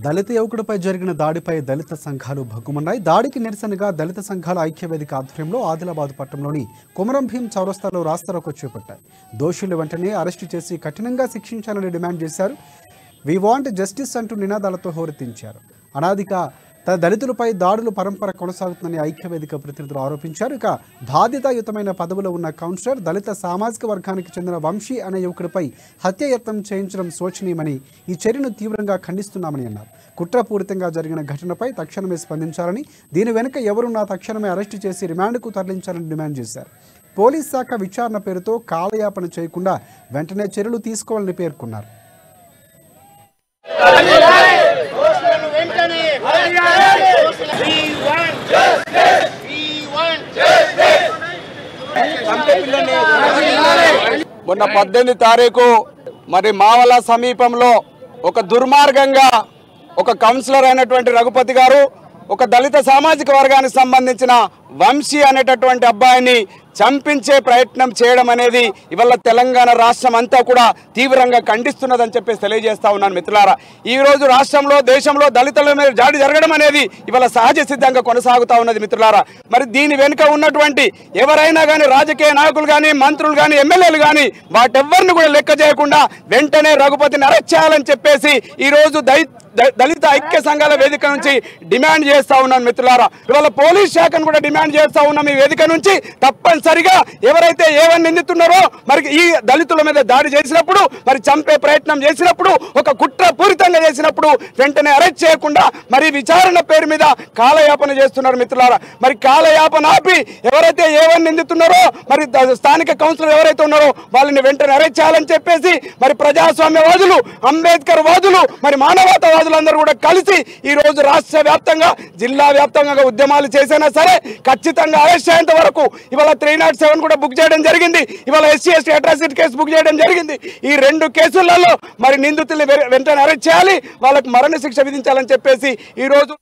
దళిత యువకుడిపై జరిగిన దాడిపై దళిత సంఘాలు భగ్గుమన్నాయి. దాడికి నిరసనగా దళిత సంఘాల ఐక్యవేదిక ఆధ్వర్యంలో ఆదిలాబాద్ పట్టణంలోని కొమరం భీం చౌరస్తాలో రాస్తారోకో చేపట్టాయి. దోషులు వెంటనే అరెస్టు చేసి కఠినంగా శిక్షించాలని డిమాండ్ చేశారు. వి వాంట్ జస్టిస్ అంటూ నినాదాలతో హోరెత్తించారు. అనాదిగా తన దళితులపై దాడులు పరంపర కొనసాగుతుందని ఐక్యవేదిక ప్రతినిధులు ఆరోపించారు. ఇక బాధ్యతాయుతమైన పదవిలో ఉన్న కౌన్సిలర్ దళిత సామాజిక వర్గానికి చెందిన వంశీ అనే యువకుడిపై హత్యాయత్నం చేయించడం శోచనీయమని, ఈ చర్యను తీవ్రంగా ఖండిస్తున్నామని అన్నారు. కుట్రపూరితంగా జరిగిన ఘటనపై తక్షణమే స్పందించాలని, దీని వెనుక ఎవరున్నా తక్షణమే అరెస్టు చేసి రిమాండ్కు తరలించాలని డిమాండ్ చేశారు. పోలీస్ శాఖ విచారణ పేరుతో కాలయాపన చేయకుండా వెంటనే చర్యలు తీసుకోవాలని పేర్కొన్నారు. మొన్న 18 తారీఖు మరి మావల సమీపంలో ఒక దుర్మార్గంగా ఒక కౌన్సిలర్ అయినటువంటి రఘుపతి గారు ఒక దళిత సామాజిక వర్గానికి సంబంధించిన వంశీ అనేటటువంటి అబ్బాయిని చంపించే ప్రయత్నం చేయడం అనేది ఇవాళ తెలంగాణ రాష్ట్రం అంతా కూడా తీవ్రంగా ఖండిస్తున్నదని చెప్పేసి తెలియజేస్తా ఉన్నాను మిత్రులారా. ఈ రోజు రాష్ట్రంలో దేశంలో దళితుల మీద దాడి జరగడం అనేది ఇవాళ సహజ సిద్ధంగా కొనసాగుతా ఉన్నది మిత్రులారా. మరి దీని వెనుక ఉన్నటువంటి ఎవరైనా కానీ రాజకీయ నాయకులు కానీ మంత్రులు కానీ ఎమ్మెల్యేలు కానీ వాటెవ్వరిని కూడా లెక్క చేయకుండా వెంటనే రఘుపతిని అరెస్ట్ చేయాలని చెప్పేసి ఈ రోజు దళిత ఐక్య సంఘాల వేదిక నుంచి డిమాండ్ చేస్తా ఉన్నాను మిత్రులారా. ఇవాళ పోలీస్ శాఖను కూడా డిమాండ్ చేస్తా ఉన్నాం ఈ వేదిక నుంచి. తప్పనిసరిగా ఎవరైతే ఏవని నిందితున్నారో మరి ఈ దళితుల మీద దాడి చేసినప్పుడు, మరి చంపే ప్రయత్నం చేసినప్పుడు, ఒక కుట్ర పూరితంగా చేసినప్పుడు వెంటనే అరెస్ట్ చేయకుండా మరి విచారణ పేరు మీద కాలయాపన చేస్తున్నారు మిత్రులారా. మరి కాలయాపన ఆపి ఎవరైతే ఏవని నిందితున్నారో మరి స్థానిక కౌన్సిలర్ ఎవరైతే ఉన్నారో వాళ్ళని వెంటనే అరెస్ట్ చేయాలని చెప్పేసి మరి ప్రజాస్వామ్యవాదులు, అంబేద్కర్ వాదులు, మరి మానవతావాదులు అందరూ కూడా కలిసి ఈ రోజు రాష్ట్ర వ్యాప్తంగా జిల్లా వ్యాప్తంగా ఉద్యమాలు చేసినా సరే ఖచ్చితంగా అరెస్ట్ అయ్యేంత వరకు ఇవాళ 307 కూడా బుక్ చేయడం జరిగింది. ఇవాళ SC/ST అట్రాసిటీ కేసు బుక్ చేయడం జరిగింది. ఈ 2 కేసులలో మరి నిందితుల్ని వెంటనే అరెస్ట్ చేయాలి, వాళ్ళకు మరణ శిక్ష విధించాలని చెప్పేసి ఈ రోజు